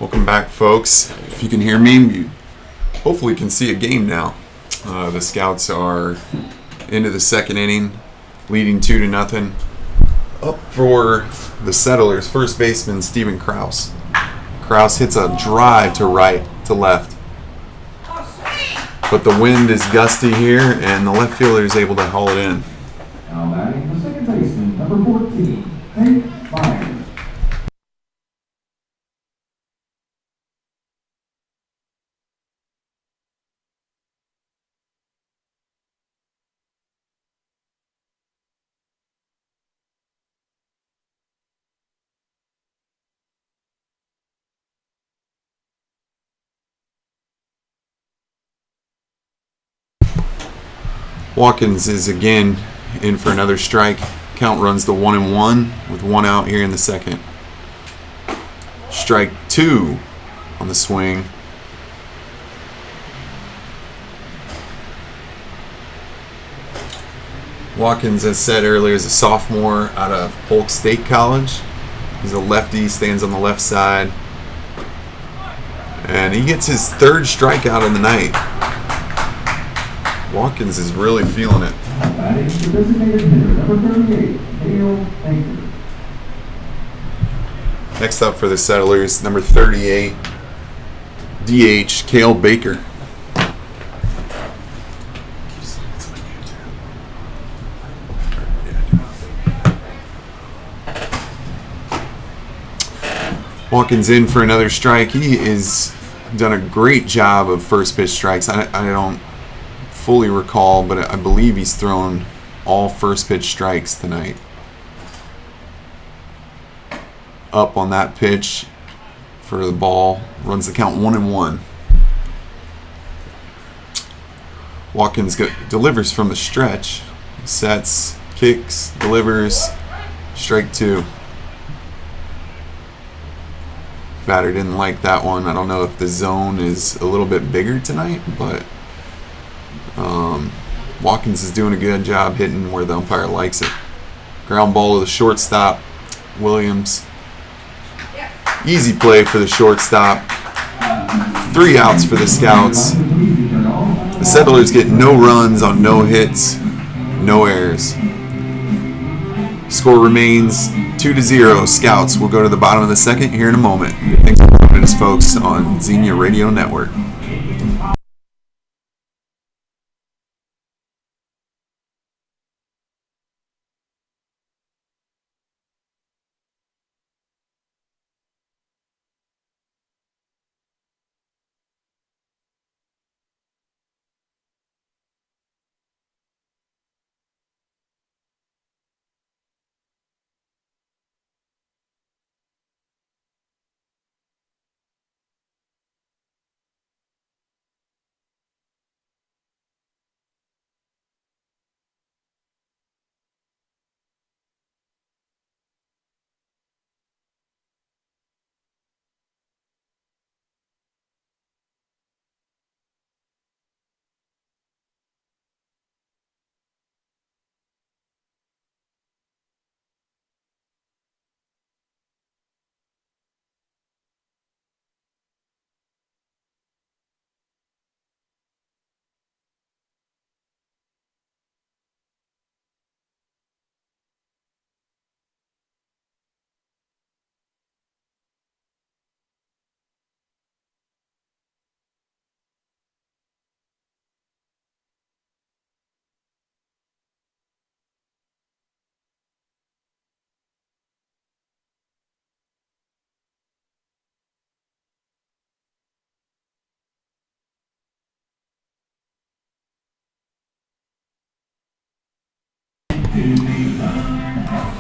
Welcome back, folks. If you can hear me, you hopefully can see a game now. The Scouts are into the second inning, leading 2-0. Up for the Settlers, first baseman Steven Krause. Krause hits a drive to right, to left. But the wind is gusty here, and the left fielder is able to haul it in. Now batting the second baseman, number 14, Tate Myers. Watkins is again in for another strike. Count runs to 1-1 with one out here in the second. Strike two on the swing. Watkins, as said earlier, is a sophomore out of Polk State College. He's a lefty, stands on the left side. And he gets his third strikeout of the night. Watkins is really feeling it. Batting the designated hitter, number 38, Hale Anchor. Next up for the Settlers, number 38, DH, Cale Baker. Watkins in for another strike. He has done a great job of first pitch strikes. I don't fully recall, but I believe he's thrown all first pitch strikes tonight. Up on that pitch for the ball, runs the count 1-1. Watkins delivers from the stretch, sets, kicks, delivers, strike two. Batter didn't like that one. I don't know if the zone is a little bit bigger tonight, but Watkins is doing a good job hitting where the umpire likes it. Ground ball to the shortstop, Williams. Easy play for the shortstop. 3 outs for the Scouts. The Settlers get no runs on no hits, no errors. Score remains 2-0. Scouts will go to the bottom of the second here in a moment. Thanks for joining us, folks, on Xenia Radio Network.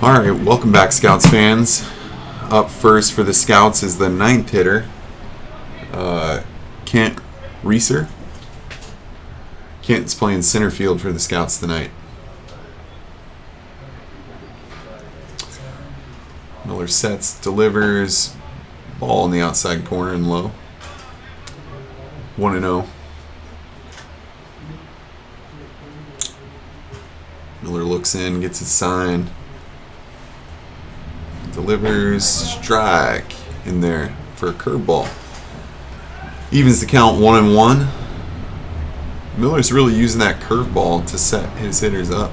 All right, welcome back, Scouts fans. Up first for the Scouts is the 9th hitter, Kent Reeser. Kent's playing center field for the Scouts tonight. Miller sets, delivers, ball in the outside corner and low. 1-0. Miller looks in, gets his sign, delivers, strike in there for a curveball. Evens the count 1-1. Miller's really using that curveball to set his hitters up.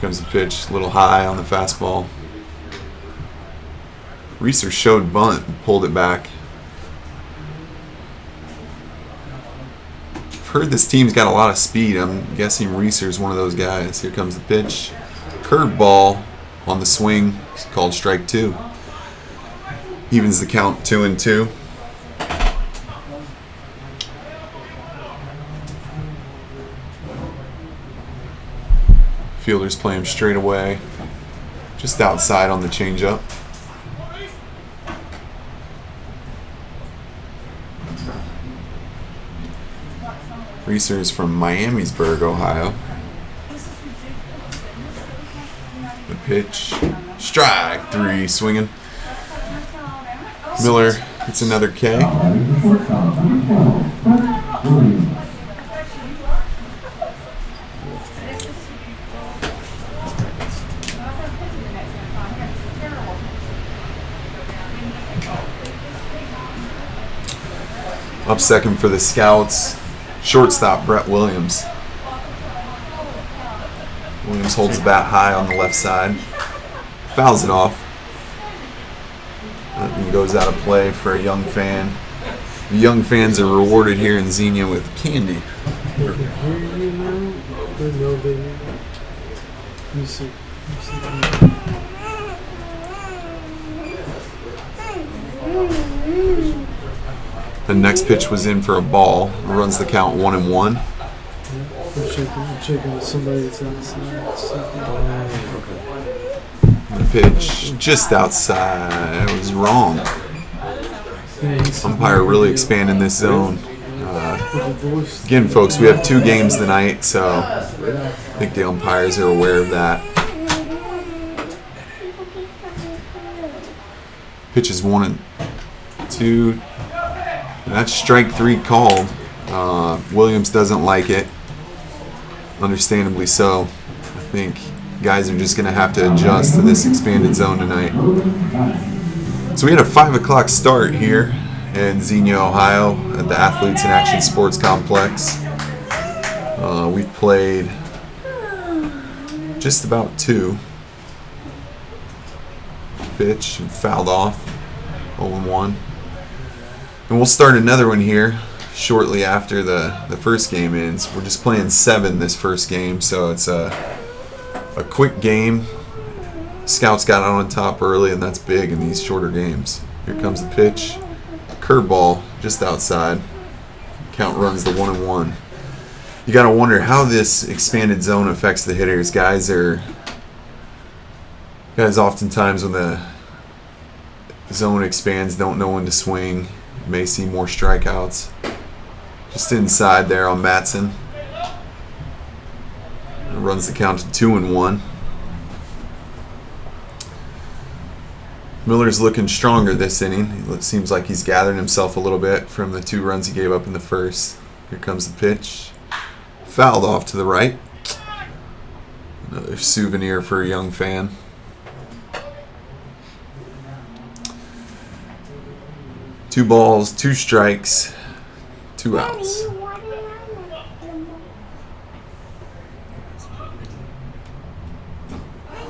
Comes the pitch, a little high on the fastball. Reeser showed bunt and pulled it back. I've heard this team's got a lot of speed. I'm guessing Reeser's one of those guys. Here comes the pitch. Curveball on the swing. It's called strike 2. Evens the count 2-2. Fielders play him straight away. Just outside on the changeup. Reeser is from Miamisburg, Ohio. The pitch. Strike 3, swinging. Miller hits another K. Up second for the Scouts, shortstop Brett Williams. Williams holds the bat high on the left side, fouls it off, and goes out of play for a young fan. The young fans are rewarded here in Xenia with candy. The next pitch was in for a ball. Runs the count 1-1. I'm checking with somebody that's outside. The pitch just outside. It was wrong. Umpire really expanding this zone. Again, folks, we have 2 games tonight, so I think the umpires are aware of that. Pitches 1-2. That's strike 3 called. Williams doesn't like it. Understandably so. I think guys are just going to have to adjust to this expanded zone tonight. So we had a 5 o'clock start here in Xenia, Ohio at the Athletes in Action Sports Complex. We've played just about 2. Pitch and fouled off. 0-1. And we'll start another one here shortly after the first game ends. We're just playing 7 this first game, so it's a quick game. Scouts got out on top early, and that's big in these shorter games. Here comes the pitch. Curveball just outside. Count runs the 1-1. You got to wonder how this expanded zone affects the hitters. Guys oftentimes when the zone expands don't know when to swing. May see more strikeouts. Just inside there on Matson. Runs the count to 2-1. Miller's looking stronger this inning. It seems like he's gathering himself a little bit from the 2 runs he gave up in the first. Here comes the pitch. Fouled off to the right. Another souvenir for a young fan. Two balls, 2 strikes, 2 outs.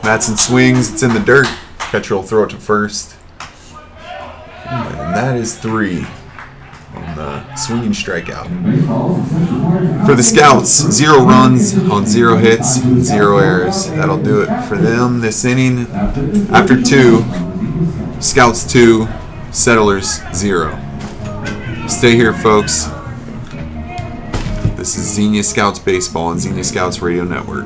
Matson swings, it's in the dirt. Catcher will throw it to first. And that is 3 on the swinging strikeout. For the Scouts, 0 runs on 0 hits, 0 errors. That'll do it for them this inning. After 2, Scouts 2, Settlers 0. Stay here, folks. This is Xenia Scouts Baseball on Xenia Scouts Radio Network.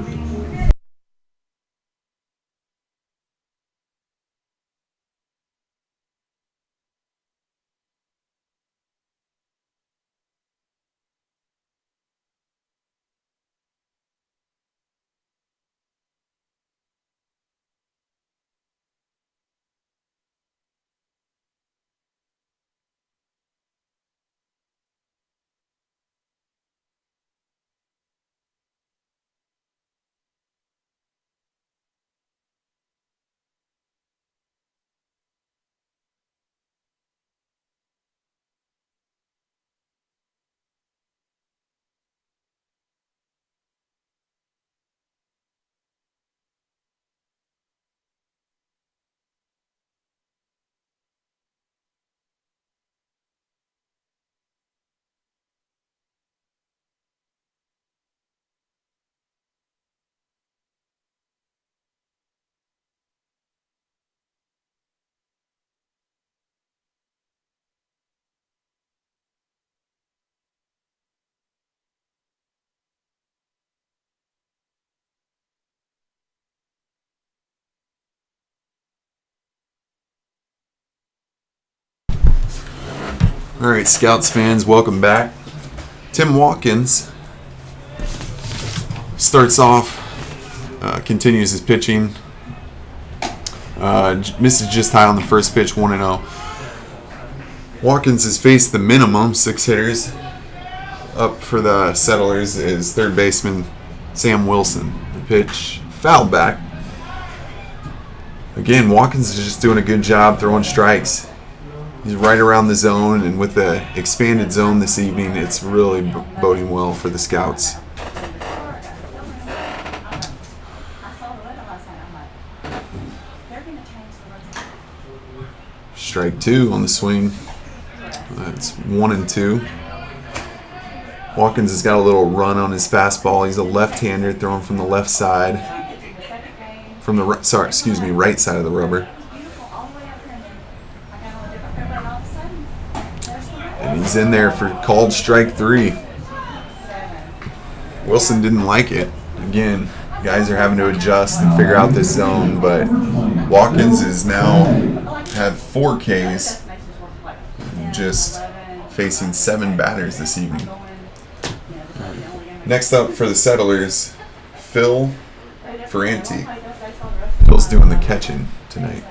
All right, Scouts fans, welcome back. Tim Watkins starts off, continues his pitching. Misses just high on the first pitch, 1-0. Watkins has faced the minimum 6 hitters. Up for the Settlers is third baseman Sam Wilson. The pitch fouled back. Again, Watkins is just doing a good job throwing strikes. He's right around the zone, and with the expanded zone this evening, it's really boding well for the Scouts. Strike 2 on the swing. That's 1-2. Watkins has got a little run on his fastball. He's a left-hander throwing from the left side, from the right side of the rubber. And he's in there for called strike 3. Wilson didn't like it. Again, guys are having to adjust and figure out this zone, but Watkins is now had 4 Ks, just facing 7 batters this evening. Next up for the Settlers, Phil Ferranti. Phil's doing the catching tonight.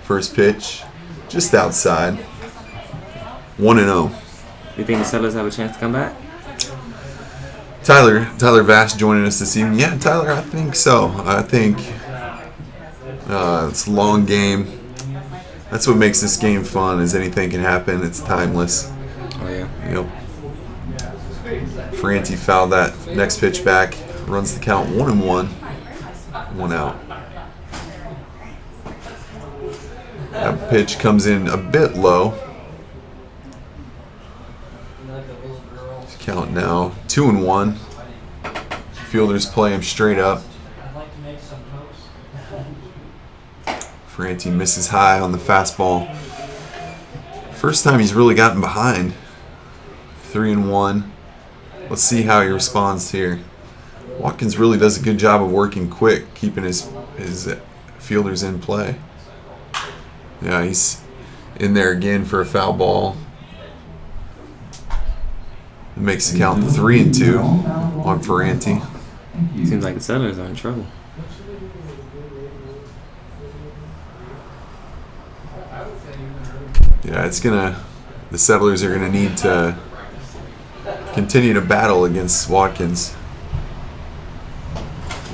First pitch, just outside, 1-0. You think the Settlers have a chance to come back? Tyler Vash joining us this evening. Yeah, Tyler, I think so. I think it's a long game. That's what makes this game fun, is anything can happen. It's timeless. Oh, yeah. Yep. Ferranti fouled that next pitch back. Runs the count 1-1. 1 out. That pitch comes in a bit low. Count now 2-1. Fielders play him straight up. Ferranti misses high on the fastball. First time he's really gotten behind. 3-1. Let's see how he responds here. Watkins really does a good job of working quick, keeping his fielders in play. Yeah, he's in there again for a foul ball. It makes the count 3-2 on Ferranti. Seems like the Settlers are in trouble. Yeah, the Settlers are gonna need to continue to battle against Watkins.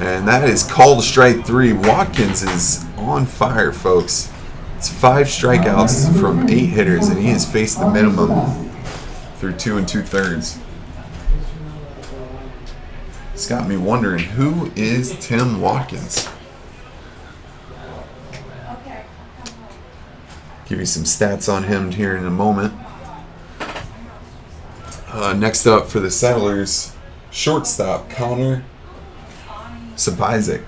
And that is called strike 3. Watkins is on fire, folks. It's 5 strikeouts from 8 hitters, and he has faced the minimum through 2 2/3. It's got me wondering, who is Tim Watkins? Give you some stats on him here in a moment. Next up for the Settlers, shortstop Connor Sabizic.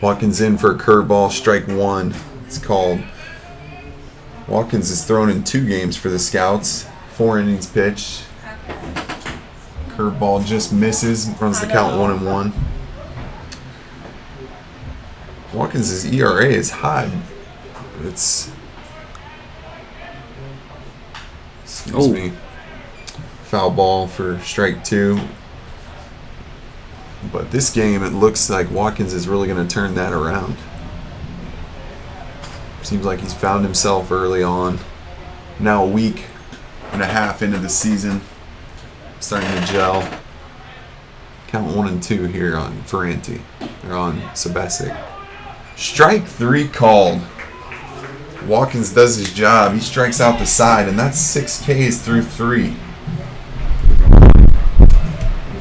Watkins in for a curveball, strike 1. It's called. Watkins is thrown in 2 games for the Scouts. 4 innings pitched. Curveball just misses, runs the count 1-1. Watkins' ERA is high. Excuse me. Foul ball for strike 2. But this game, it looks like Watkins is really going to turn that around. Seems like he's found himself early on. Now a week and a half into the season, starting to gel. Count 1-2 here on Ferranti, or on Sabizic. Strike 3 called. Watkins does his job. He strikes out the side, and that's 6 Ks through 3.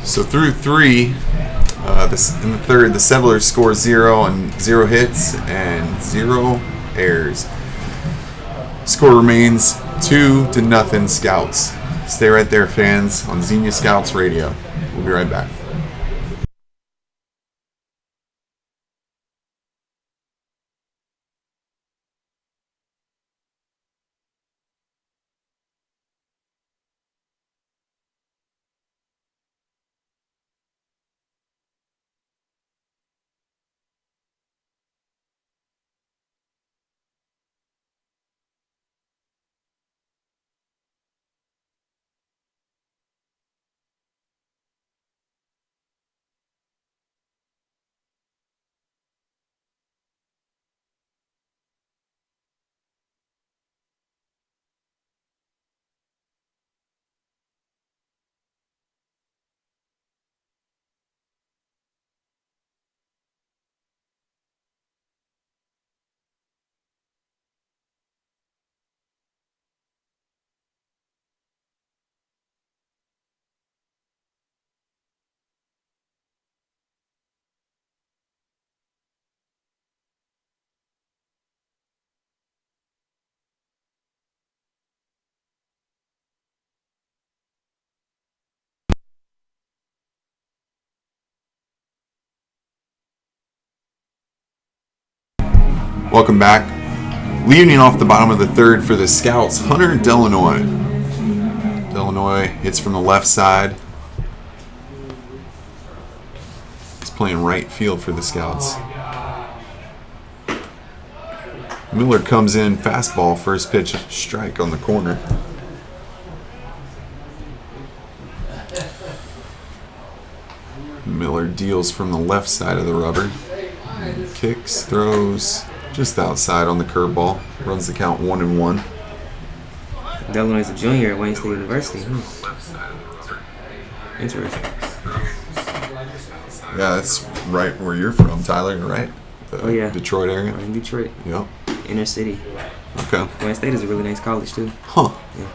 So through 3, in the third, the Settlers score 0 and 0 hits and 0 errors. Score remains 2-0 Scouts. Stay right there, fans, on Xenia Scouts Radio. We'll be right back. Welcome back. Leading off the bottom of the third for the Scouts, Hunter Delanoy. Delanoy hits from the left side. He's playing right field for the Scouts. Miller comes in, fastball, first pitch, strike on the corner. Miller deals from the left side of the rubber. Kicks, throws, just outside on the curveball. Runs the count 1-1. Delanoy's a junior at Wayne State University. Interesting. Yeah, that's right where you're from, Tyler, right? Oh, yeah. Detroit area? In Detroit. Yep. Inner city. Okay. Wayne State is a really nice college, too. Huh. Yeah.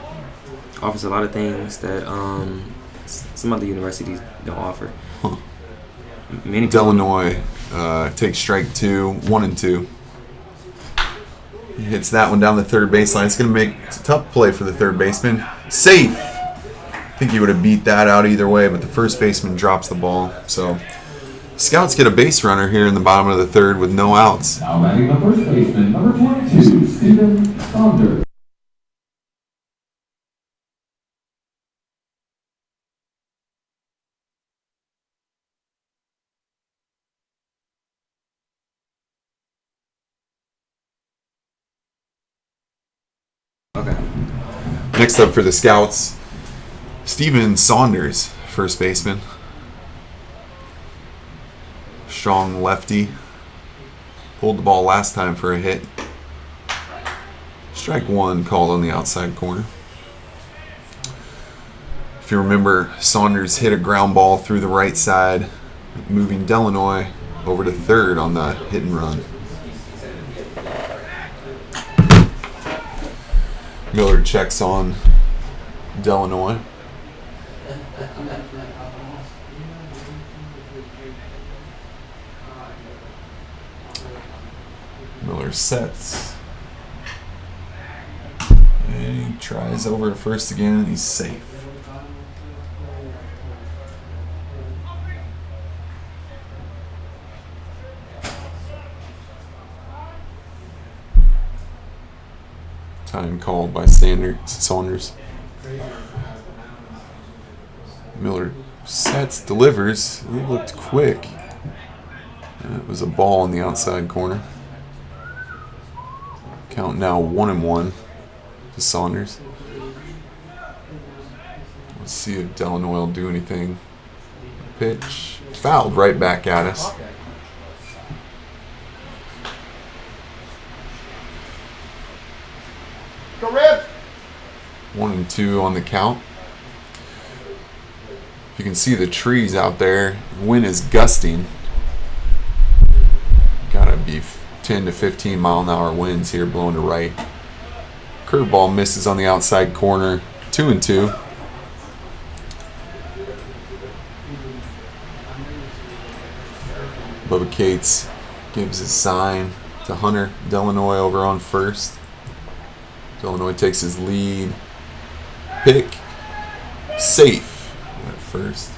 Offers a lot of things that some other universities don't offer. Huh. Many people, Delanoy takes strike 2, 1-2. He hits that one down the third baseline. It's going to make a tough play for the third baseman. Safe. I think he would have beat that out either way, but the first baseman drops the ball. So Scouts get a base runner here in the bottom of the third with no outs. Now batting the first baseman, number 22, Stephen Saunders. okay. Next up for the Scouts, Stephen Saunders, first baseman. Strong lefty. Pulled the ball last time for a hit. Strike 1 called on the outside corner. If you remember, Saunders hit a ground ball through the right side, moving Delanoy over to third on the hit and run. Miller checks on Delanoy. Miller sets. And he tries over to first again, and he's safe. Time called by Saunders. Miller sets, delivers. It looked quick. And it was a ball in the outside corner. Count now 1-1 to Saunders. Let's see if Delanoy will do anything. Pitch. Fouled right back at us. Go Red! 1-2 on the count. You can see the trees out there. Wind is gusting. Gotta be 10 to 15 mile an hour winds here blowing to right. Curveball misses on the outside corner. 2-2. Bubba Cates gives his sign to Hunter Delanoy over on first. Delanoy takes his lead. Pick. Safe at first.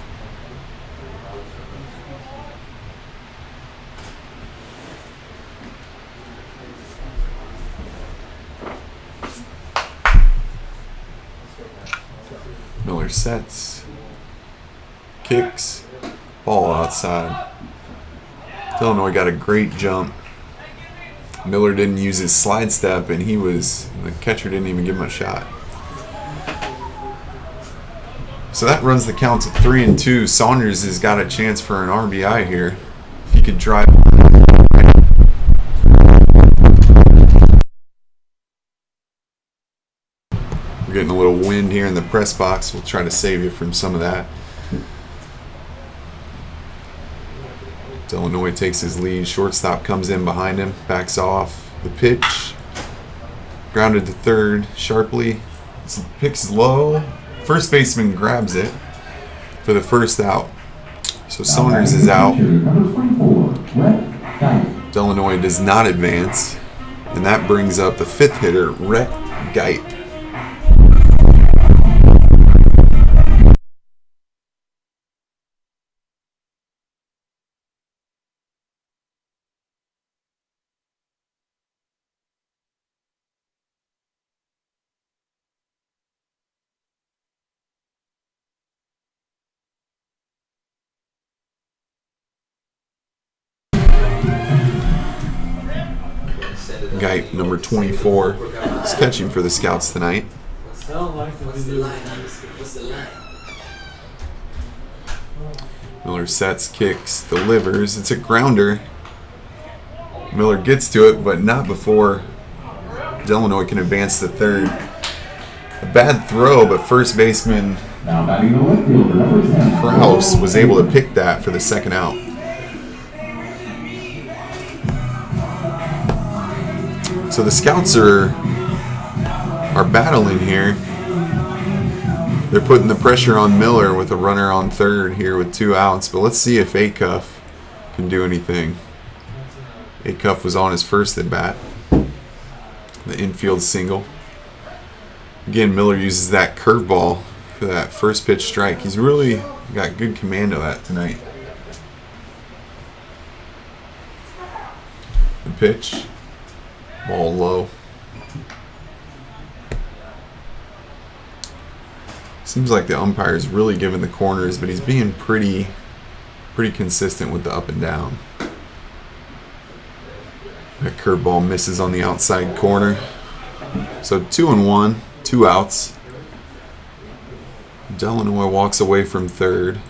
Miller sets. Kicks. Ball outside. Delanoy got a great jump. Miller didn't use his slide step, and the catcher didn't even give him a shot. So that runs the count to 3-2. Saunders has got a chance for an RBI here. If he could drive. We're getting a little wind here in the press box. We'll try to save you from some of that. Delanoy takes his lead. Shortstop comes in behind him, backs off. The pitch. Grounded to third sharply. Picks low. First baseman grabs it for the first out. So Saunders is out. Delanoy does not advance. And that brings up the fifth hitter, Rhett Geit. Guype, number 24, is catching for the Scouts tonight. Sound like the video. Miller sets, kicks, delivers. It's a grounder. Miller gets to it, but not before Delanoy can advance to third. A bad throw, but first baseman Now batting the left fielder, number 10. Kraus was able to pick that for the second out. So the Scouts are battling here. They're putting the pressure on Miller with a runner on third here with 2 outs. But let's see if Acuff can do anything. Acuff was on his first at bat. The infield single. Again, Miller uses that curveball for that first pitch strike. He's really got good command of that tonight. The pitch. Ball low. Seems like the umpire is really giving the corners, but he's being pretty consistent with the up and down. That curveball misses on the outside corner. So 2-1, 2 outs. Delanoy walks away from third.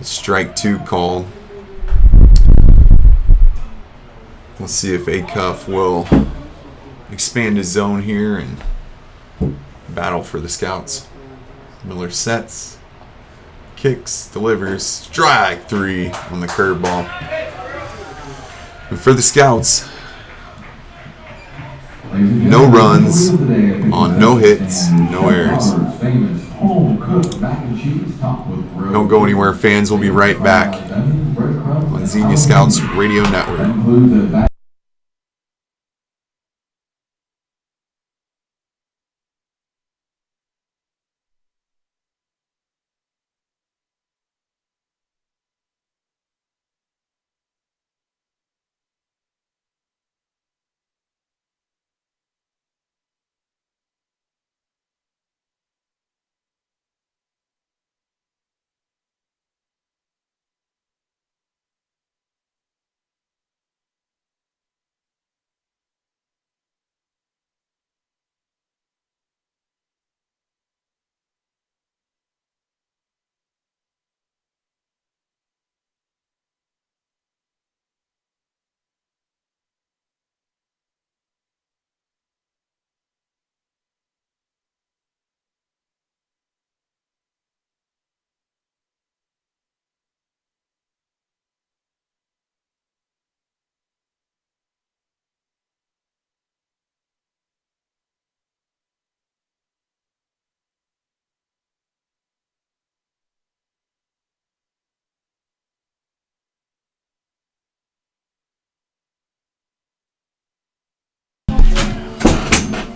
Strike 2 called. Let's see if Acuff will expand his zone here and battle for the Scouts. Miller sets, kicks, delivers, strike 3 on the curveball. And for the Scouts, no runs on no hits, no errors. Don't go anywhere, fans. We'll be right back on Xenia Scouts Radio Network.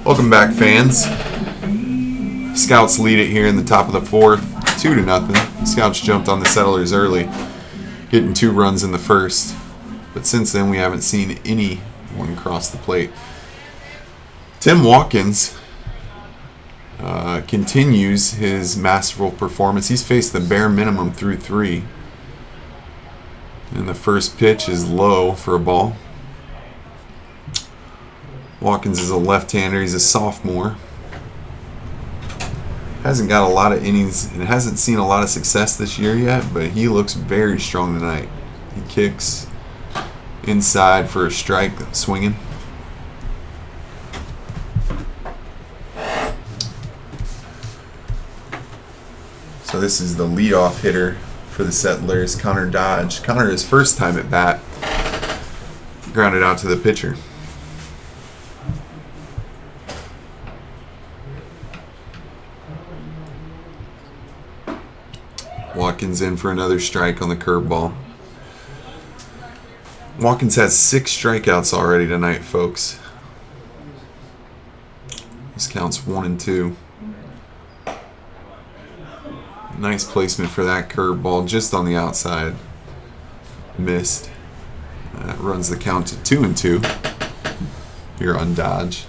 Welcome back, fans. Scouts lead it here in the top of the 4th, 2-0. Scouts jumped on the Settlers early, getting 2 runs in the first. But since then, we haven't seen anyone cross the plate. Tim Watkins continues his masterful performance. He's faced the bare minimum through 3. And the first pitch is low for a ball. Watkins is a left-hander. He's a sophomore. Hasn't got a lot of innings and hasn't seen a lot of success this year yet, but he looks very strong tonight. He kicks inside for a strike, swinging. So this is the leadoff hitter for the Settlers, Connor Dodge. Connor, his first time at bat, grounded out to the pitcher. Watkins in for another strike on the curveball. Watkins has 6 strikeouts already tonight, folks. This counts 1 and 2. Nice placement for that curveball just on the outside. Missed. That runs the count to 2 and 2 here on Dodge.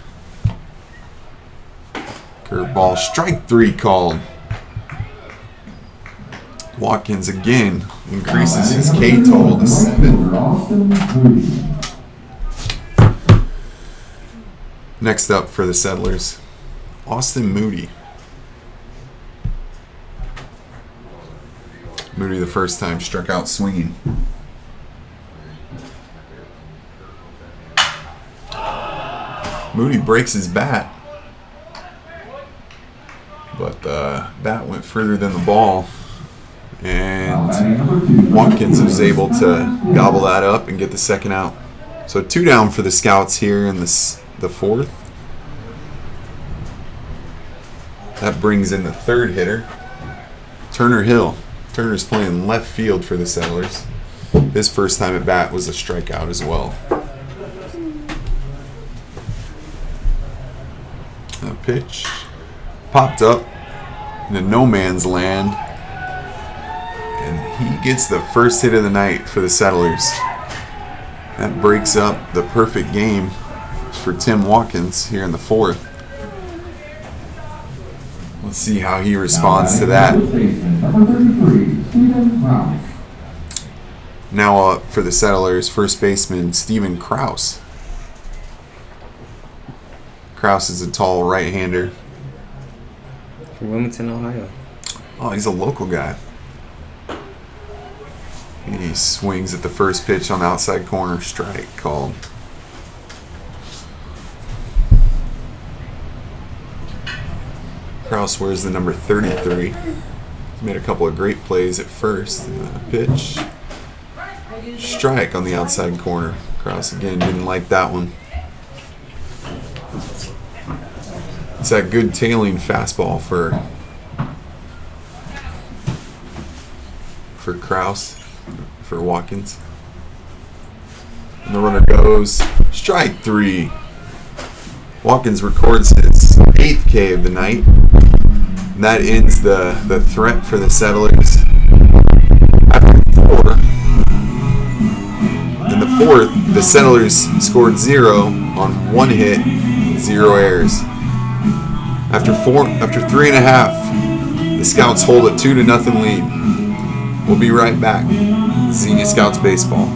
Curveball, strike 3 called. Watkins again increases his K total to 7. Austin Moody. Next up for the Settlers, Austin Moody. Moody the first time struck out swinging. Moody breaks his bat, but the bat went further than the ball, and Watkins was able to gobble that up and get the second out. So 2 down for the Scouts here in the 4th. That brings in the 3rd hitter, Turner Hill. Turner's playing left field for the Settlers. His first time at bat was a strikeout as well. A pitch popped up into no man's land, and he gets the first hit of the night for the Settlers. That breaks up the perfect game for Tim Watkins here in the 4th. Let's see how he responds to that. Now up for the Settlers, first baseman Steven Krause. Krause is a tall right-hander. From Wilmington, Ohio. Oh, he's a local guy. He swings at the first pitch on the outside corner, strike called. Krause wears the number 33. He's made a couple of great plays at first. Pitch. Strike on the outside corner. Krause again didn't like that one. It's that good tailing fastball for Krause, for Watkins. And the runner goes strike 3. Watkins records his 8th K of the night. And that ends the threat for the Settlers. After 4, in the 4th, the Settlers scored 0 on 1 hit, 0 errors. After 3.5, the Scouts hold a 2-0 lead. We'll be right back. Xenia Scouts Baseball.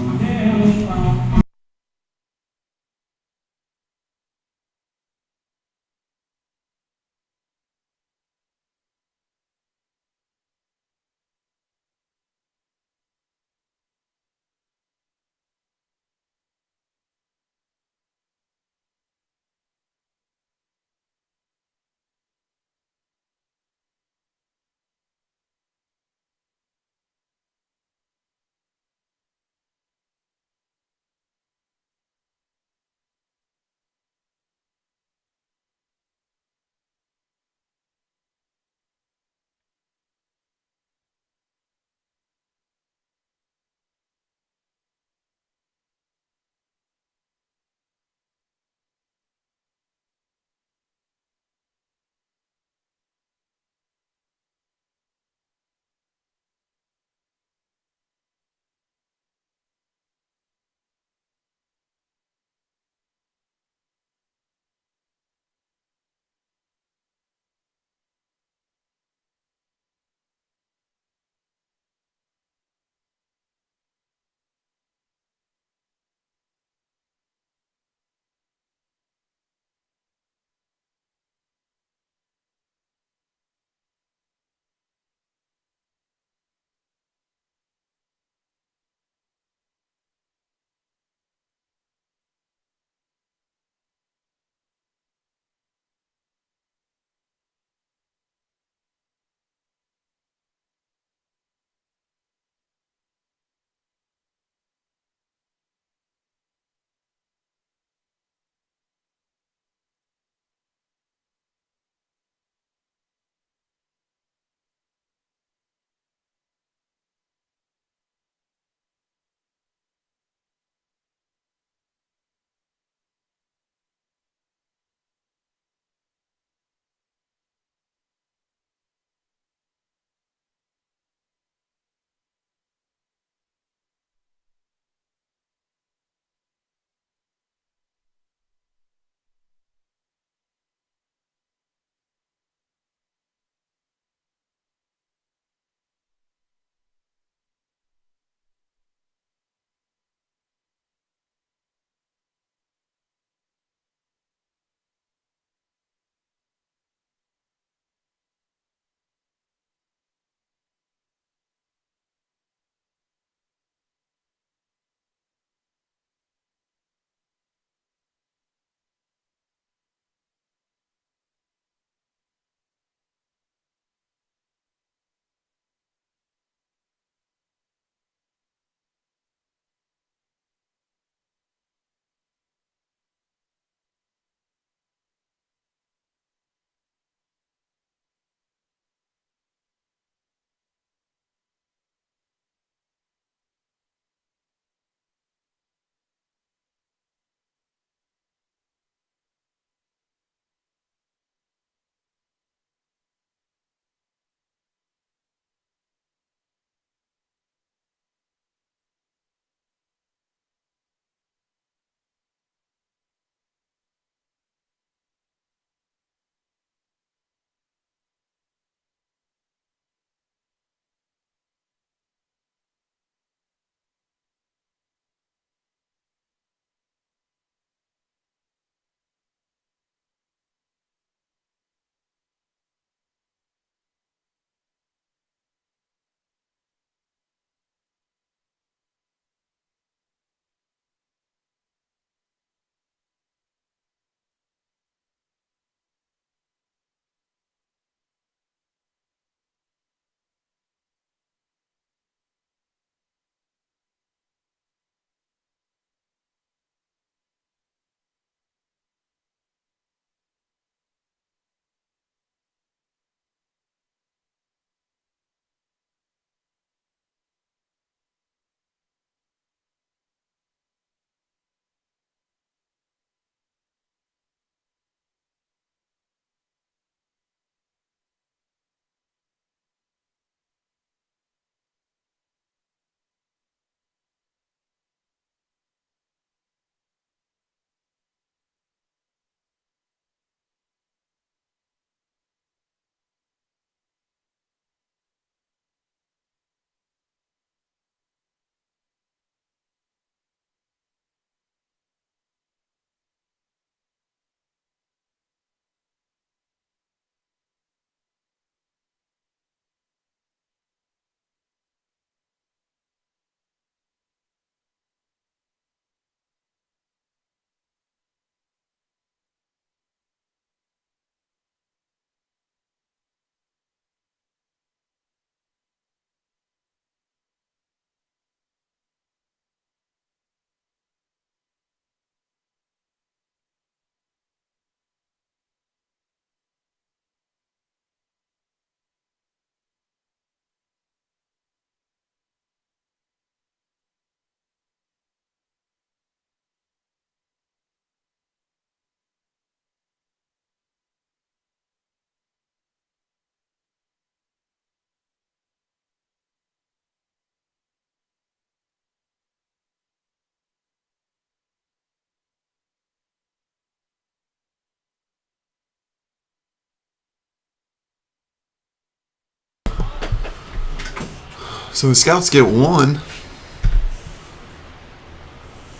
So the Scouts get one.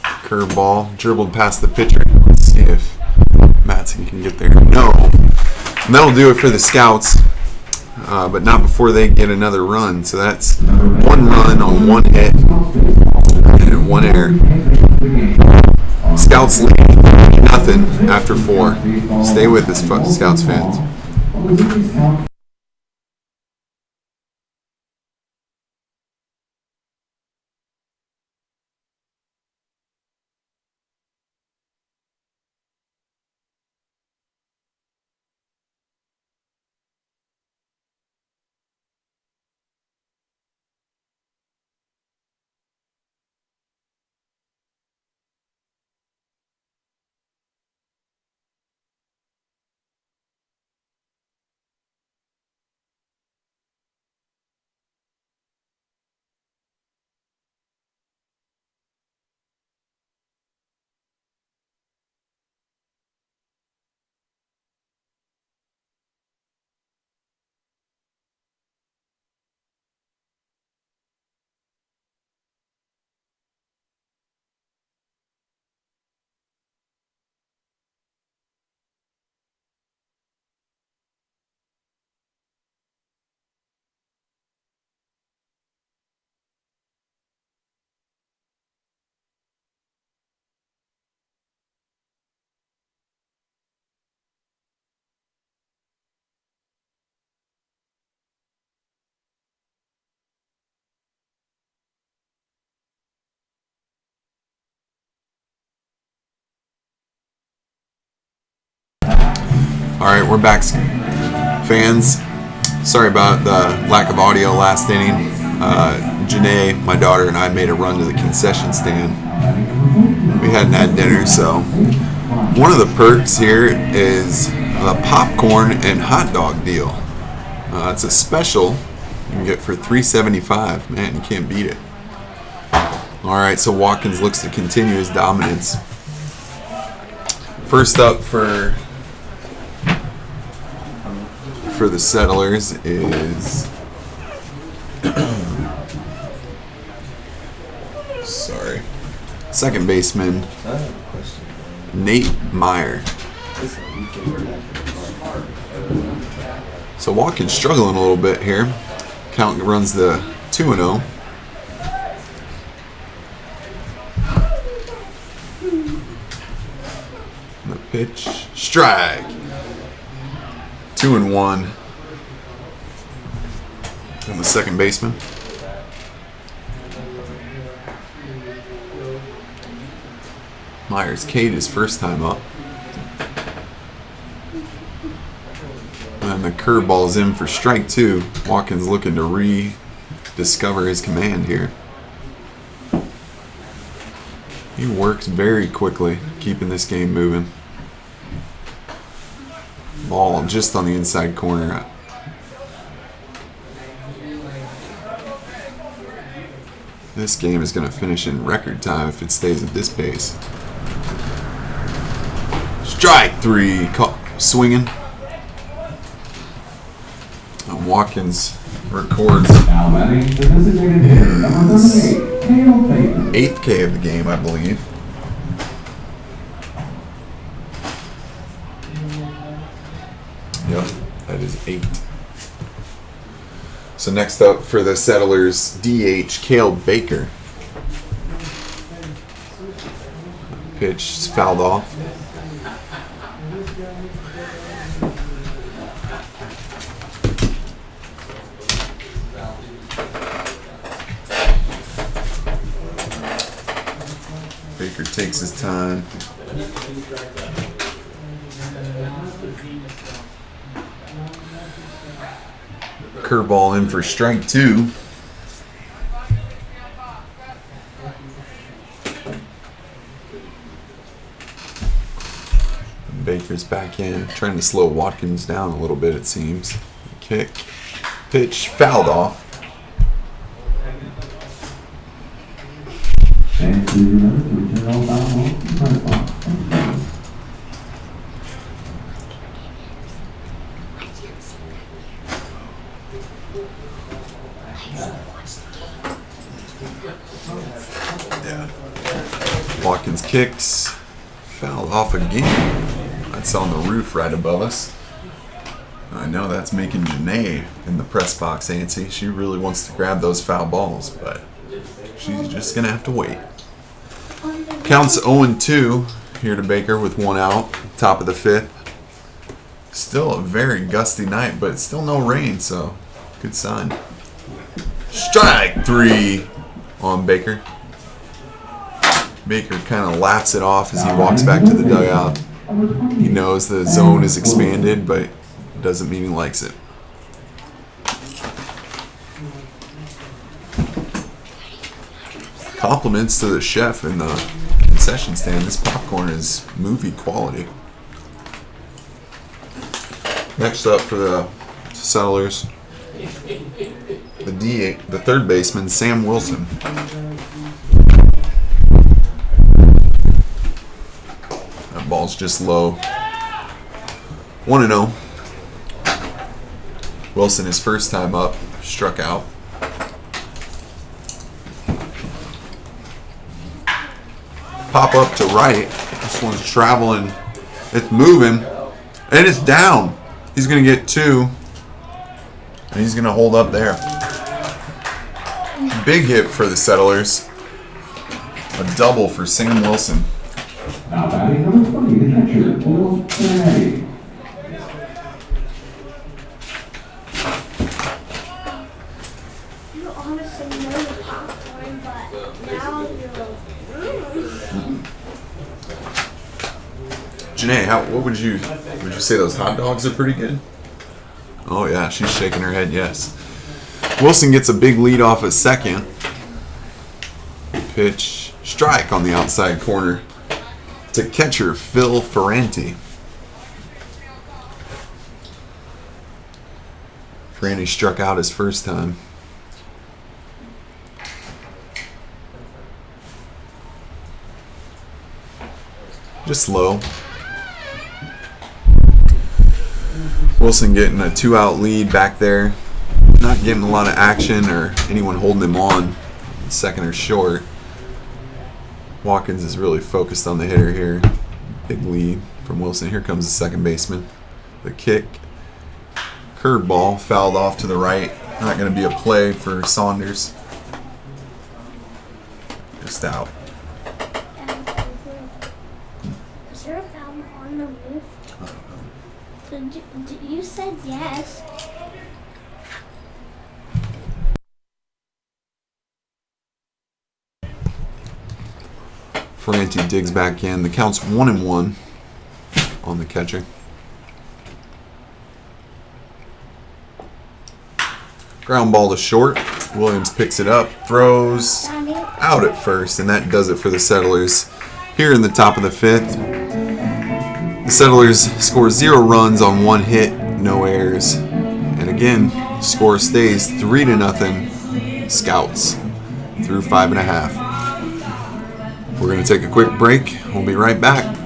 Curveball, dribbled past the pitcher. Let's see if Matson can get there. No. And that'll do it for the Scouts, but not before they get another run. So that's one run on one hit and one error. Scouts lead 0-0 after 4. Stay with us, Scouts fans. All right, we're back, fans. Sorry about the lack of audio last inning. Janae, my daughter, and I made a run to the concession stand. We hadn't had dinner, so one of the perks here is the popcorn and hot dog deal. It's a special you can get for $3.75. Man, you can't beat it. All right, so Watkins looks to continue his dominance. First up for the Settlers is second baseman Nate Meyer. So Watkins struggling a little bit here. Count runs the 2-0. The pitch, strike. 2-1 on the second baseman. Myers K'd his first time up. And the curveball is in for strike 2. Watkins looking to rediscover his command here. He works very quickly, keeping this game moving. Ball just on the inside corner. This game is going to finish in record time if it stays at this pace. Strike 3, swinging. And Watkins records his 8th K of the game, I believe. Yep, that is 8. So next up for the Settlers, DH Cale Baker. Pitch is fouled off. Baker takes his time. Curveball in for strike 2. Baker's back in, trying to slow Watkins down a little bit, it seems. Kick, pitch, fouled off. Yeah. Watkins kicks. Fouled off again. That's on the roof right above us. I know that's making Xenia in the press box antsy. She really wants to grab those foul balls, but she's just going to have to wait. Counts 0-2 here to Baker with one out, top of the fifth. Still a very gusty night, but still no rain, so good sign. Strike three on Baker. Baker kind of laughs it off as he walks back to the dugout. He knows the zone is expanded, but doesn't mean he likes it. Compliments to the chef in the concession stand. This popcorn is movie quality. Next up for the Settlers, the third baseman, Sam Wilson. That ball's just low. 1-0. Wilson, his first time up, struck out. Pop up to right. This one's traveling. It's moving. And it's down. He's going to get two. And he's going to hold up there. Big hit for the Settlers. A double for Sam Wilson. Now batting number 20, the catcher, Will Cincinnati. You honestly know the popcorn, but now you're. Janae, what would you say those hot dogs are pretty good? Oh yeah, she's shaking her head yes. Wilson gets a big lead off at second. Pitch, strike on the outside corner to catcher Phil Ferranti. Ferranti struck out his first time. Just low. Wilson getting a 2-out lead back there. Not getting a lot of action or anyone holding him on second or short. Watkins is really focused on the hitter here. Big lead from Wilson. Here comes the second baseman. The kick. Curveball fouled off to the right. Not going to be a play for Saunders. Just out. Is there a foul on the roof? You said yes. Ferranti digs back in. The count's 1-1 on the catcher. Ground ball to short. Williams picks it up, throws out at first, and that does it for the Settlers. Here in the top of the fifth, the Settlers score 0 runs on 1 hit, no errors. And again, score stays 3-0 Scouts through 5.5. We're going to take a quick break. We'll be right back.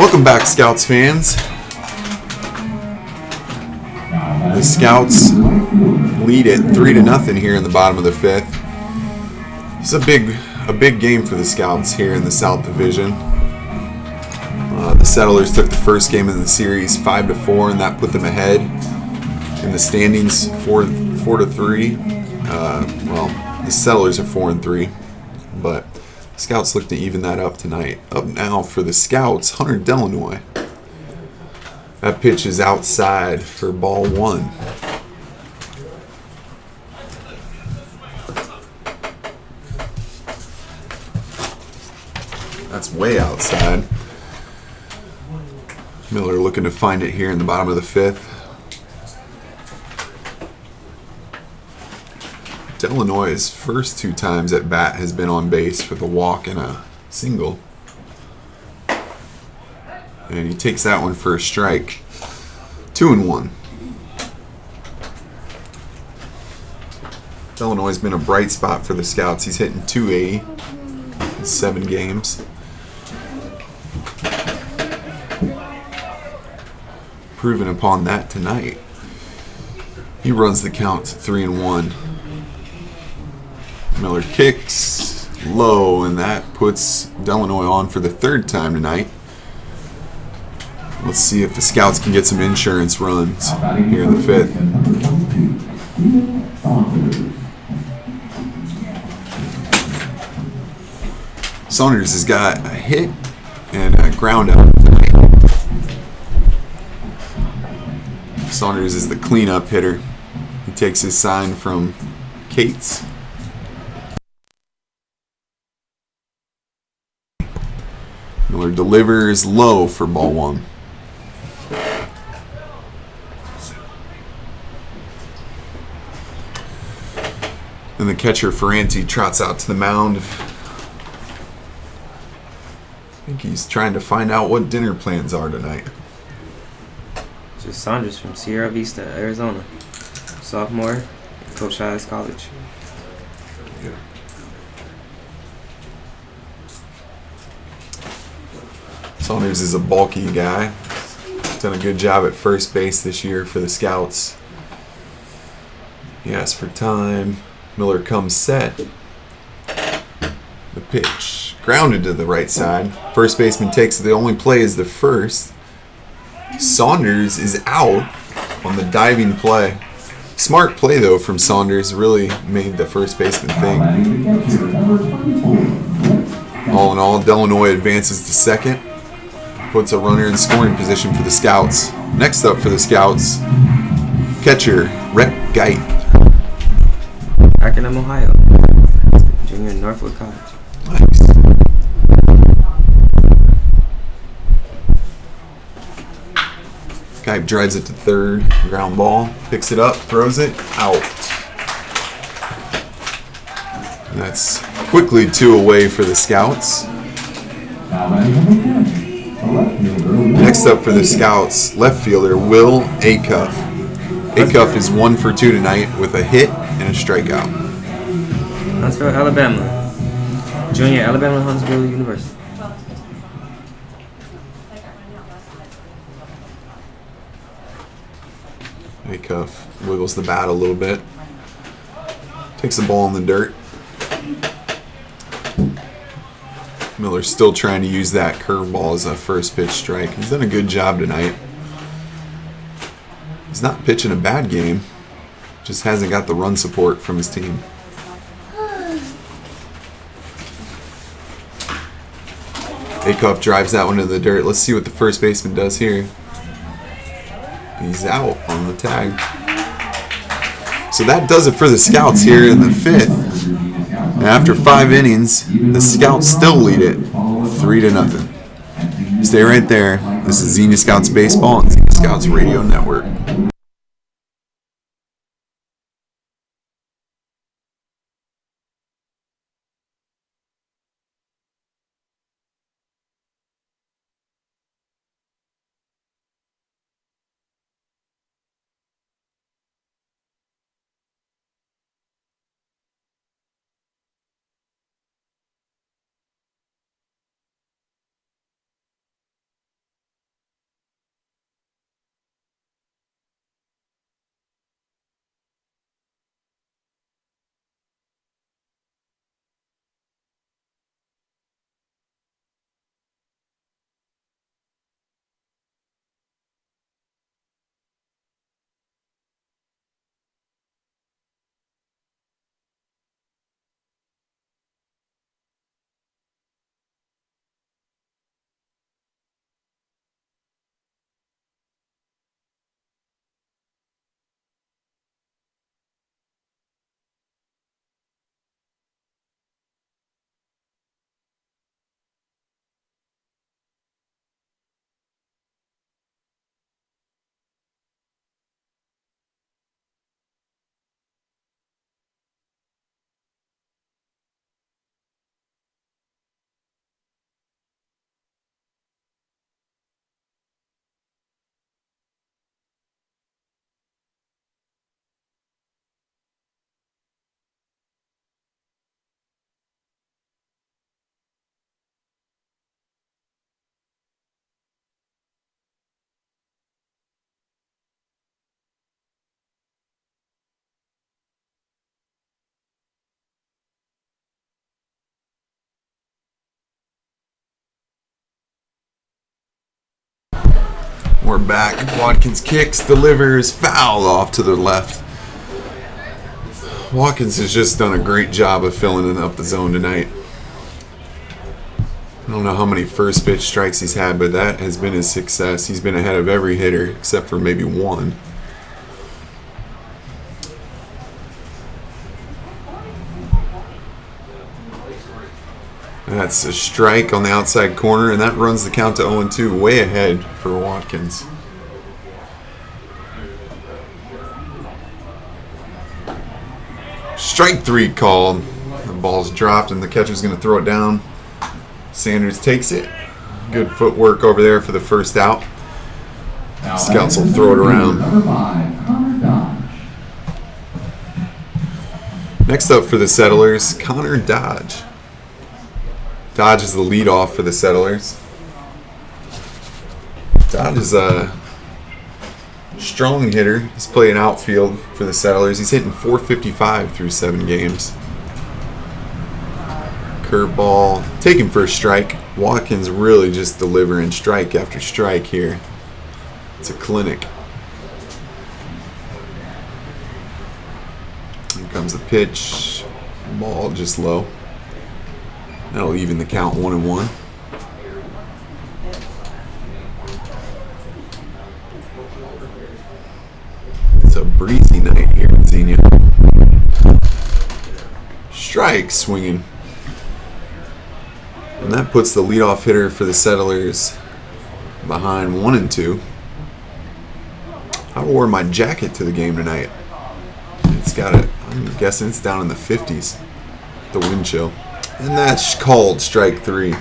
Welcome back, Scouts fans. The Scouts lead it 3-0 here in the bottom of the 5th. It's a big game for the Scouts here in the South Division. The Settlers took the first game in the series 5-4, and that put them ahead in the standings 4-3. The Settlers are 4-3, but the Scouts look to even that up tonight. Up now for the Scouts, Hunter Delanoy. That pitch is outside for ball 1. That's way outside. Miller looking to find it here in the bottom of the 5th. Delanoy's first 2 times at bat has been on base with a walk and a single. And he takes that one for a strike. 2-1. Delanoy's been a bright spot for the Scouts. He's hitting .280 in 7 games. Proving upon that tonight. He runs the count to 3-1. Miller kicks low, and that puts Delanoy on for the 3rd time tonight. Let's see if the Scouts can get some insurance runs here in the 5th. Saunders has got a hit and a ground out tonight. Saunders is the cleanup hitter. He takes his sign from Cates. Miller delivers low for ball 1. And the catcher Ferranti trots out to the mound. I think he's trying to find out what dinner plans are tonight. Just Saunders from Sierra Vista, Arizona. Sophomore, Coach Highs College. Saunders is a bulky guy. Done a good job at first base this year for the Scouts. He asks for time. Miller comes set. The pitch grounded to the right side. First baseman takes it. The only play is the first. Saunders is out on the diving play. Smart play, though, from Saunders. Really made the first baseman think. All in all, Delanoy advances to second. Puts a runner in scoring position for the Scouts. Next up for the Scouts, catcher Rhett Geit. Pakenham, Ohio. Junior in Northwood College. Nice. Geit drives it to third. Ground ball. Picks it up. Throws it. Out. And that's quickly 2 away for the Scouts. Next up for the Scouts, left fielder Will Acuff. Acuff is 1 for 2 tonight with a hit and a strikeout. Huntsville, Alabama. Junior, Alabama Huntsville University. Acuff wiggles the bat a little bit. Takes the ball in the dirt. Miller's still trying to use that curveball as a first pitch strike. He's done a good job tonight. He's not pitching a bad game. Just hasn't got the run support from his team. Acuff drives that one to the dirt. Let's see what the first baseman does here. He's out on the tag. So that does it for the Scouts here in the 5th. And after 5 innings, the Scouts still lead it 3-0. Stay right there. This is Xenia Scouts Baseball and Xenia Scouts Radio Network. We're back. Watkins kicks, delivers, foul off to the left. Watkins has just done a great job of filling up the zone tonight. I don't know how many first pitch strikes he's had, but that has been his success. He's been ahead of every hitter except for maybe one. That's a strike on the outside corner, and that runs the count to 0-2, way ahead for Watkins. Strike 3 called. The ball's dropped, and the catcher's going to throw it down. Sanders takes it. Good footwork over there for the first out. Scouts will throw it around. Next up for the Settlers, Connor Dodge. Dodge is the leadoff for the Settlers. Dodge is a strong hitter. He's playing outfield for the Settlers. He's hitting .455 through 7 games. Curveball, taken for a strike. Watkins really just delivering strike after strike here. It's a clinic. Here comes the pitch. Ball just low. That'll even the count 1-1. It's a breezy night here in Xenia. Strike swinging. And that puts the leadoff hitter for the Settlers behind 1-2. I wore my jacket to the game tonight. It's got it. I'm guessing it's down in the 50s. The wind chill. And that's called strike 3.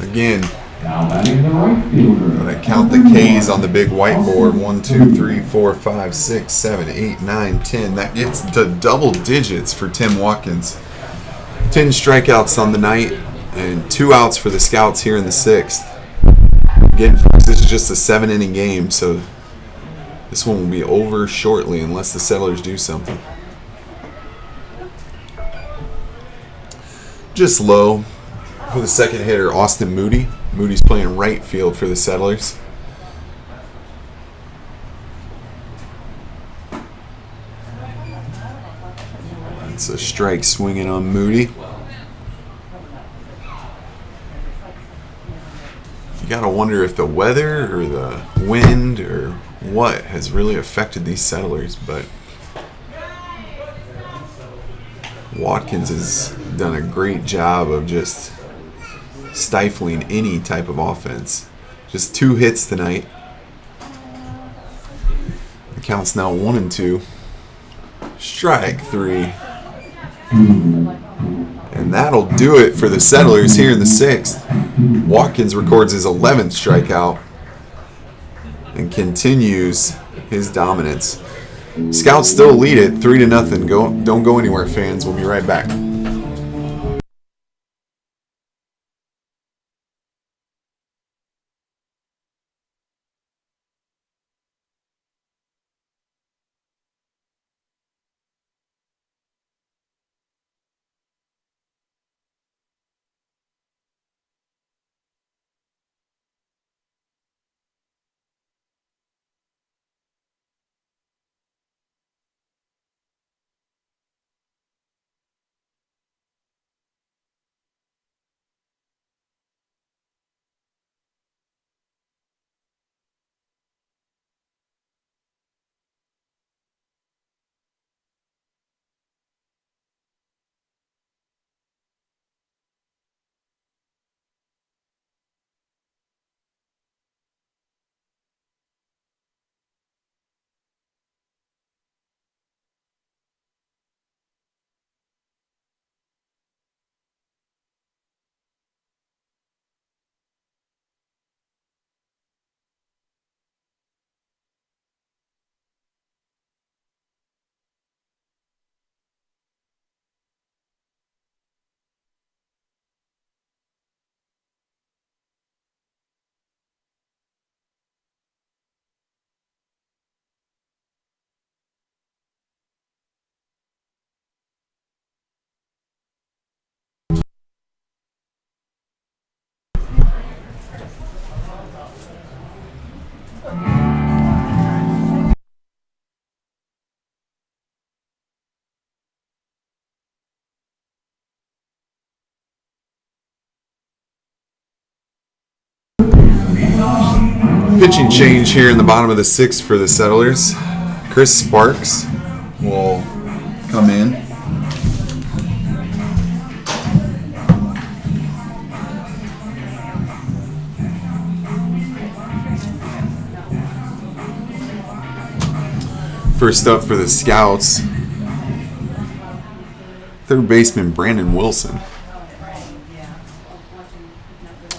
Again, I count the K's on the big whiteboard. 1, 2, 3, 4, 5, 6, 7, 8, 9, 10. That gets to double digits for Tim Watkins. 10 strikeouts on the night and 2 outs for the Scouts here in the 6th. Again, folks, this is just a 7-inning game, so this one will be over shortly unless the Settlers do something. Just low for the second hitter, Austin Moody. Moody's playing right field for the Settlers. That's a strike swinging on Moody. You gotta wonder if the weather or the wind or what has really affected these Settlers, but Watkins has done a great job of just stifling any type of offense. Just 2 hits tonight. The count's now 1-2. Strike 3. And that'll do it for the Settlers here in the 6th. Watkins records his 11th strikeout and continues his dominance. Scouts still lead it 3-0. Don't go anywhere, fans. We'll be right back. Pitching change here in the bottom of the 6th for the Settlers. Chris Sparks will come in. First up for the Scouts, third baseman Brandon Wilson.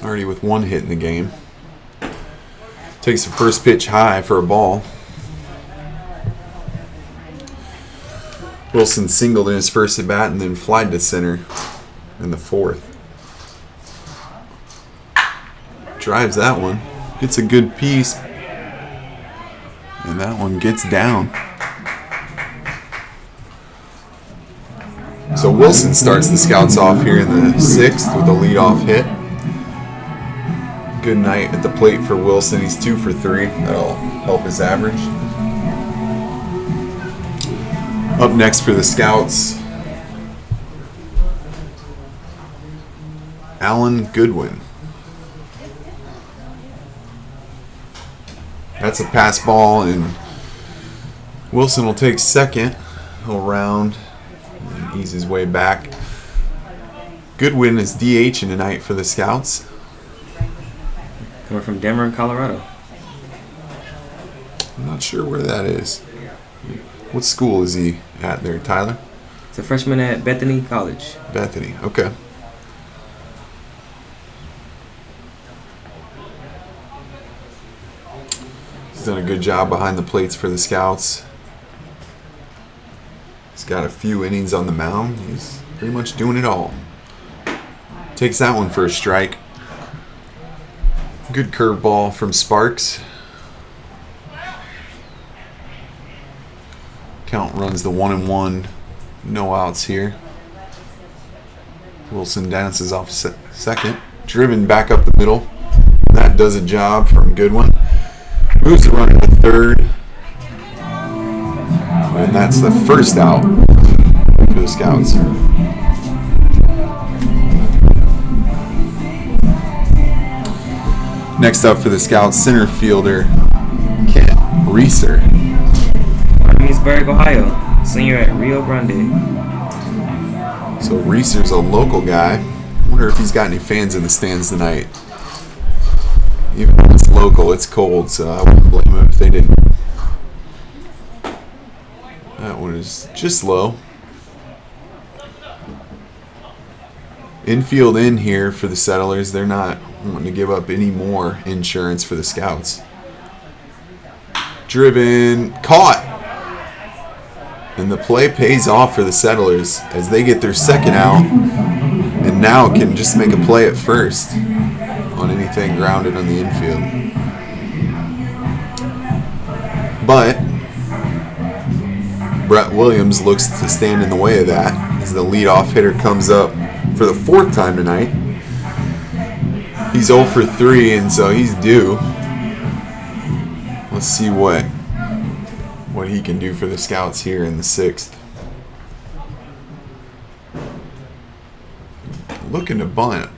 Already with 1 hit in the game. Takes the first pitch high for a ball. Wilson singled in his first at bat and then flied to center in the 4th. Drives that one. Gets a good piece. And that one gets down. So Wilson starts the Scouts off here in the 6th with a leadoff hit. Good night at the plate for Wilson. He's 2 for 3. That'll help his average. Up next for the Scouts, Alan Goodwin. That's a pass ball, and Wilson will take second. He'll round and ease his way back. Goodwin is DH tonight for the Scouts. Coming from Denver, Colorado. I'm not sure where that is. What school is he at there, Tyler? He's a freshman at Bethany College. Bethany, okay. He's done a good job behind the plates for the Scouts. He's got a few innings on the mound. He's pretty much doing it all. Takes that one for a strike. Good curveball from Sparks. Count runs the 1-1. No outs here. Wilson dances off second. Driven back up the middle. That does a job from Goodwin. Moves the runner to third. And that's the first out for the Scouts. Next up for the Scouts, center fielder Kent Reeser. Martinsburg, Ohio. Senior at Rio Grande. So Reeser's a local guy. I wonder if he's got any fans in the stands tonight. Even though it's local, it's cold, so I wouldn't blame him if they didn't. That one is just low. Infield in here for the Settlers. They're not wanting to give up any more insurance for the Scouts. Driven, caught. And the play pays off for the Settlers as they get their second out and now can just make a play at first on anything grounded on the infield. But Brett Williams looks to stand in the way of that as the leadoff hitter comes up for the 4th time tonight. He's 0 for 3, and so he's due. Let's see what he can do for the Scouts here in the 6th. Looking to bunt.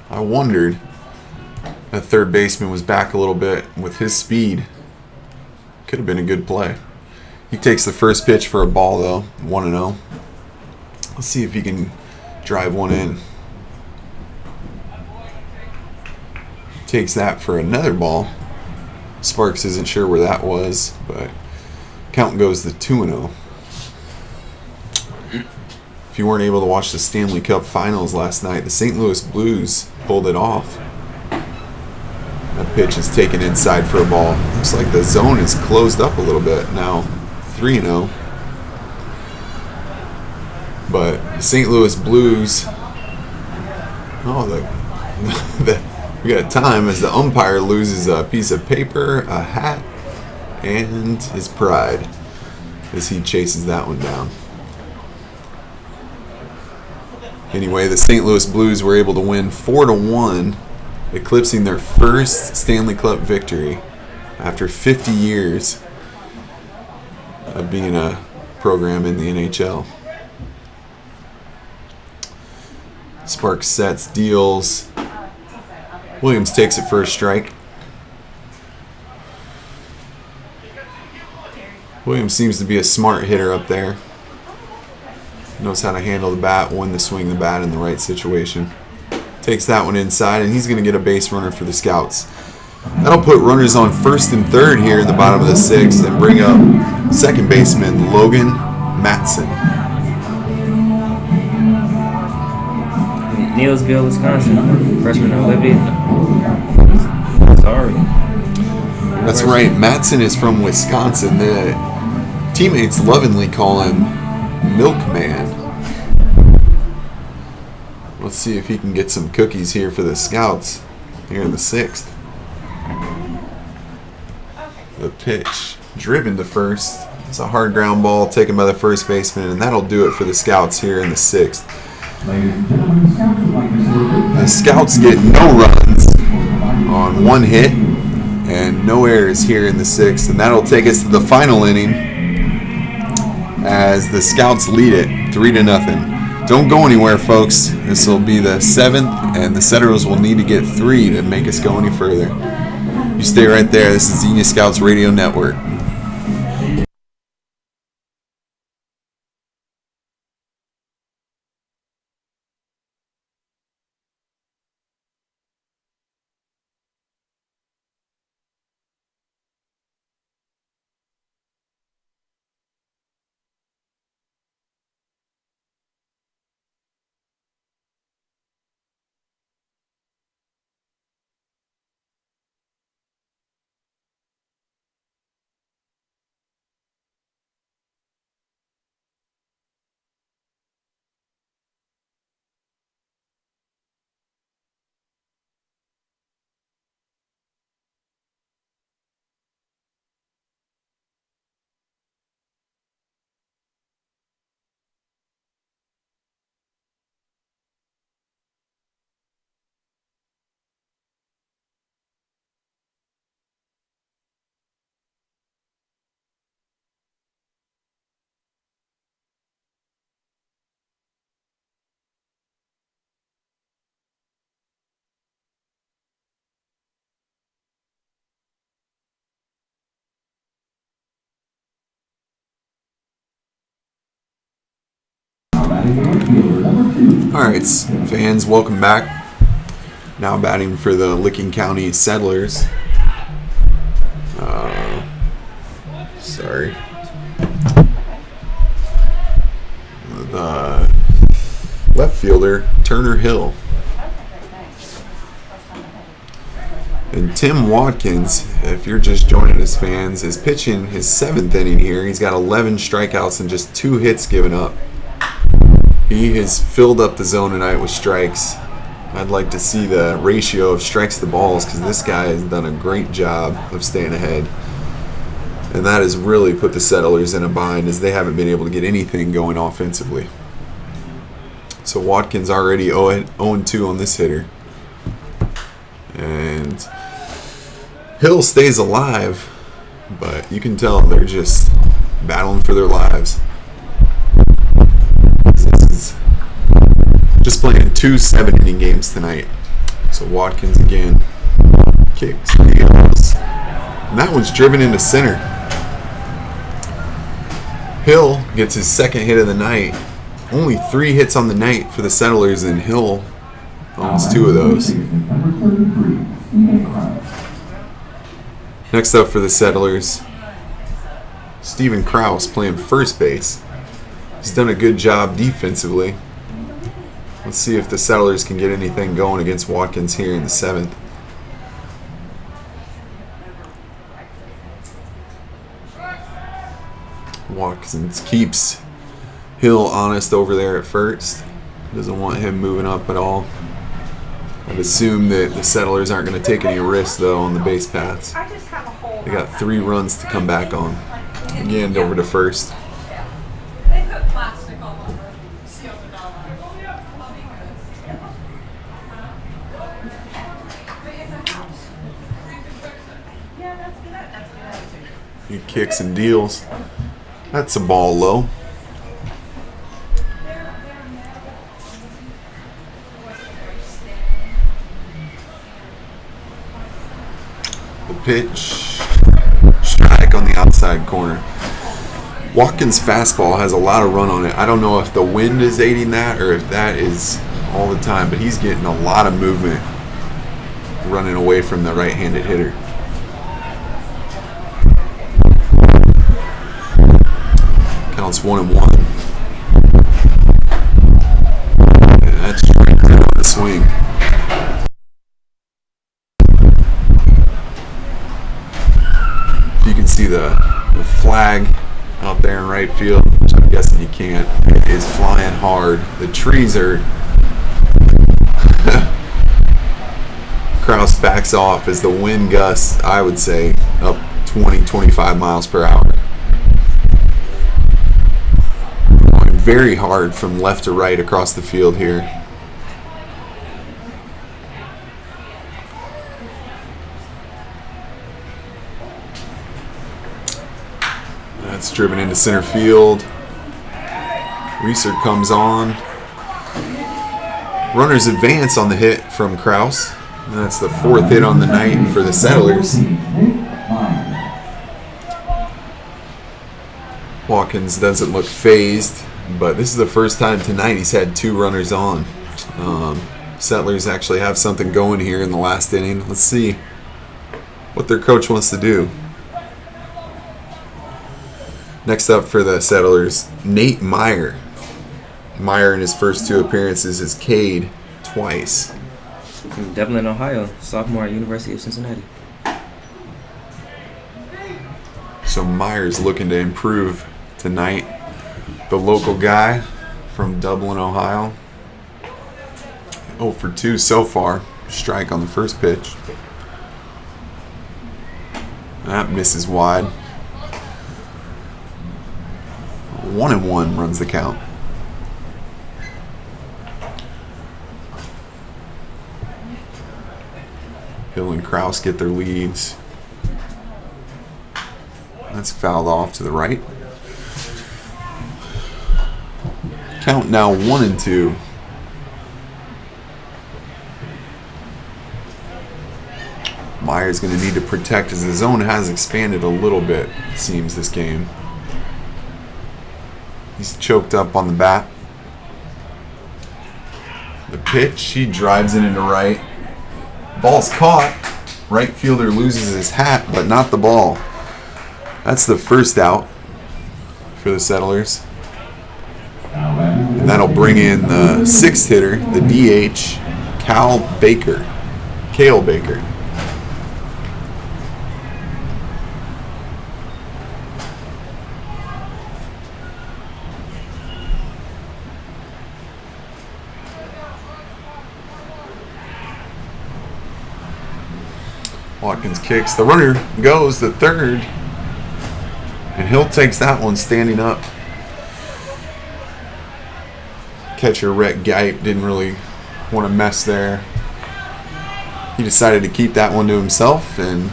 I wondered. That third baseman was back a little bit with his speed. Could have been a good play. He takes the first pitch for a ball, though. 1-0. Let's see if he can drive one in. Takes that for another ball. Sparks isn't sure where that was, but count goes to 2-0. If you weren't able to watch the Stanley Cup Finals last night, the St. Louis Blues pulled it off. That pitch is taken inside for a ball. Looks like the zone is closed up a little bit now. 3-0. But the St. Louis Blues, we got time as the umpire loses a piece of paper, a hat, and his pride as he chases that one down. Anyway, the St. Louis Blues were able to win 4-1, eclipsing their first Stanley Cup victory after 50 years of being a program in the NHL. Sparks sets, deals. Williams takes it for a strike. Williams seems to be a smart hitter up there. Knows how to handle the bat, when to swing the bat in the right situation. Takes that one inside, and he's going to get a base runner for the Scouts. That'll put runners on first and third here in the bottom of the sixth and bring up second baseman Logan Matson. Neillsville, Wisconsin. Freshman Olivia. Sorry. That's right. Matson is from Wisconsin. The teammates lovingly call him Milkman. Let's see if he can get some cookies here for the Scouts here in the sixth. The pitch driven to first. It's a hard ground ball taken by the first baseman, and that'll do it for the Scouts here in the sixth. The Scouts get no runs on one hit and no errors here in the sixth, and that'll take us to the final inning as the Scouts lead it 3-0. Don't go anywhere, folks. This will be the seventh, and the Settlers will need to get 3 to make us go any further. You stay right there. This is Xenia Scouts Radio Network. Alright, fans, welcome back. Now batting for the Licking County Settlers. The left fielder, Turner Hill. And Tim Watkins, if you're just joining us, fans, is pitching his 7th inning here. He's got 11 strikeouts and just 2 hits given up. He has filled up the zone tonight with strikes. I'd like to see the ratio of strikes to balls because this guy has done a great job of staying ahead. And that has really put the Settlers in a bind as they haven't been able to get anything going offensively. So Watkins already 0-2 on this hitter. And Hill stays alive, but you can tell they're just battling for their lives. Just playing 2 7-inning games tonight. So Watkins again kicks, deals, and that one's driven into center. Hill gets his 2nd hit of the night. Only 3 hits on the night for the Settlers, and Hill owns 2 of those. Next up for the Settlers, Steven Krause playing first base. He's done a good job defensively. Let's see if the Settlers can get anything going against Watkins here in the 7th. Watkins keeps Hill honest over there at first. Doesn't want him moving up at all. I'd assume that the Settlers aren't going to take any risks, though, on the base paths. They got 3 runs to come back on. Again, over to first. He kicks and deals. That's a ball low. The pitch. Strike on the outside corner. Watkins' fastball has a lot of run on it. I don't know if the wind is aiding that or if that is all the time, but he's getting a lot of movement running away from the right-handed hitter. Counts 1-1. And that's straight through on the swing. You can see the flag out there in right field, which I'm guessing you can't. It is flying hard. The trees are. Kraus backs off as the wind gusts, I would say, up 20-25 miles per hour. Going very hard from left to right across the field here. That's driven into center field. Reeser comes on. Runners advance on the hit from Kraus. And that's the 4th hit on the night for the Settlers. Watkins doesn't look phased, but this is the first time tonight he's had 2 runners on. Settlers actually have something going here in the last inning. Let's see what their coach wants to do. Next up for the Settlers, Nate Meyer. Meyer in his first 2 appearances has K'd twice. From Dublin, Ohio, sophomore at University of Cincinnati. So Meyer's looking to improve tonight. The local guy from Dublin, Ohio. 0 for 2 so far. Strike on the first pitch. That misses wide. 1-1 runs the count. Hill and Kraus get their leads. That's fouled off to the right. Count now 1-2. Meyer's going to need to protect as the zone has expanded a little bit, it seems, this game. He's choked up on the bat. The pitch, he drives it into right. Ball's caught. Right fielder loses his hat, but not the ball. That's the first out for the Settlers. And that'll bring in the 6th hitter, the DH, Cale Baker. Watkins kicks. The runner goes to third. And Hill takes that one standing up. Catcher Rhett Geip didn't really want to mess there. He decided to keep that one to himself, and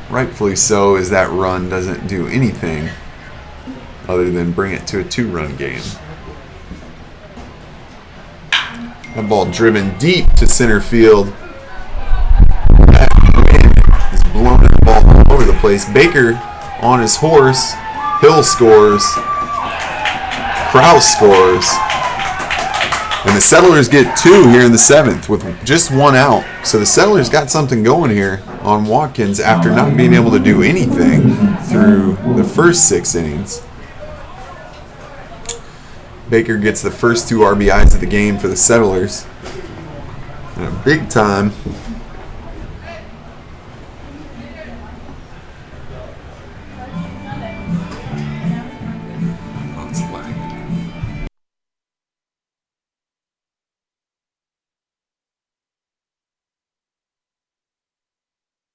rightfully so, as that run doesn't do anything other than bring it to a 2-run game. That ball driven deep to center field. That wind is blowing the ball all over the place. Baker on his horse. Hill scores. Kraus scores. And the Settlers get 2 here in the 7th with just 1 out. So the Settlers got something going here on Watkins after not being able to do anything through the first 6 innings. Baker gets the first 2 RBIs of the game for the Settlers. And a big time